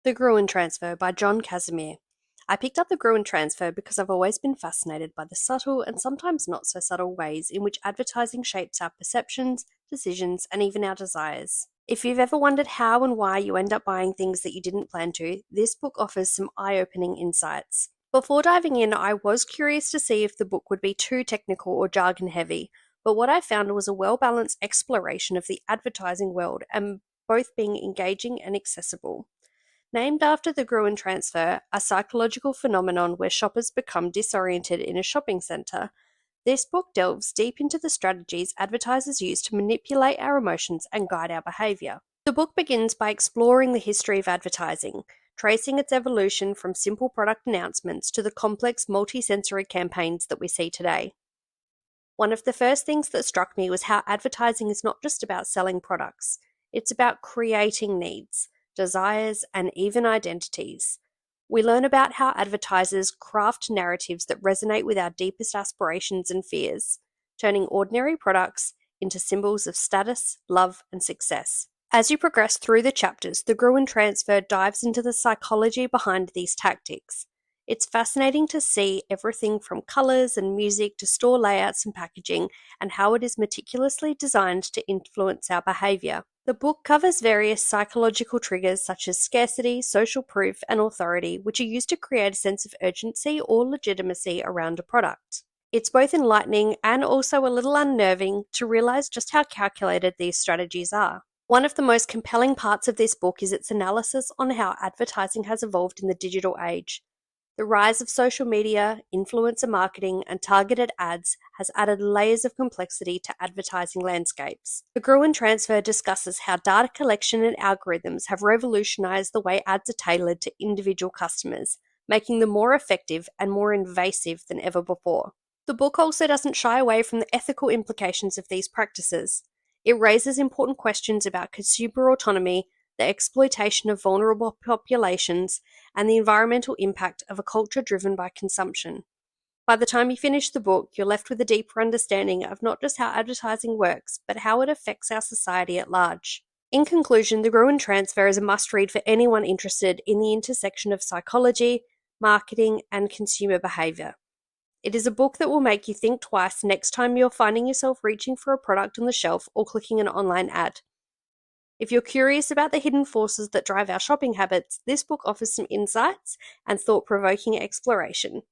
The Gruen Transfer by Jon Casimir. I picked up the Gruen Transfer because I've always been fascinated by the subtle and sometimes not so subtle ways in which advertising shapes our perceptions, decisions, and even our desires. If you've ever wondered how and why you end up buying things that you didn't plan to, this book offers some eye-opening insights. Before diving in, I was curious to see if the book would be too technical or jargon-heavy, but what I found was a well-balanced exploration of the advertising world and both being engaging and accessible. Named after the Gruen Transfer, a psychological phenomenon where shoppers become disoriented in a shopping centre, this book delves deep into the strategies advertisers use to manipulate our emotions and guide our behaviour. The book begins by exploring the history of advertising, tracing its evolution from simple product announcements to the complex multi-sensory campaigns that we see today. One of the first things that struck me was how advertising is not just about selling products, it's about creating needs, desires, and even identities. We learn about how advertisers craft narratives that resonate with our deepest aspirations and fears, turning ordinary products into symbols of status, love, and success. As you progress through the chapters, the Gruen Transfer dives into the psychology behind these tactics. It's fascinating to see everything from colours and music to store layouts and packaging, and how it is meticulously designed to influence our behaviour. The book covers various psychological triggers such as scarcity, social proof, and authority, which are used to create a sense of urgency or legitimacy around a product. It's both enlightening and also a little unnerving to realise just how calculated these strategies are. One of the most compelling parts of this book is its analysis on how advertising has evolved in the digital age. The rise of social media, influencer marketing, and targeted ads has added layers of complexity to advertising landscapes. The Gruen Transfer discusses how data collection and algorithms have revolutionized the way ads are tailored to individual customers, making them more effective and more invasive than ever before. The book also doesn't shy away from the ethical implications of these practices. It raises important questions about consumer autonomy, the exploitation of vulnerable populations, and the environmental impact of a culture driven by consumption. By the time you finish the book, you're left with a deeper understanding of not just how advertising works, but how it affects our society at large. In conclusion, The Gruen Transfer is a must-read for anyone interested in the intersection of psychology, marketing, and consumer behaviour. It is a book that will make you think twice next time you're finding yourself reaching for a product on the shelf or clicking an online ad. If you're curious about the hidden forces that drive our shopping habits, this book offers some insights and thought-provoking exploration.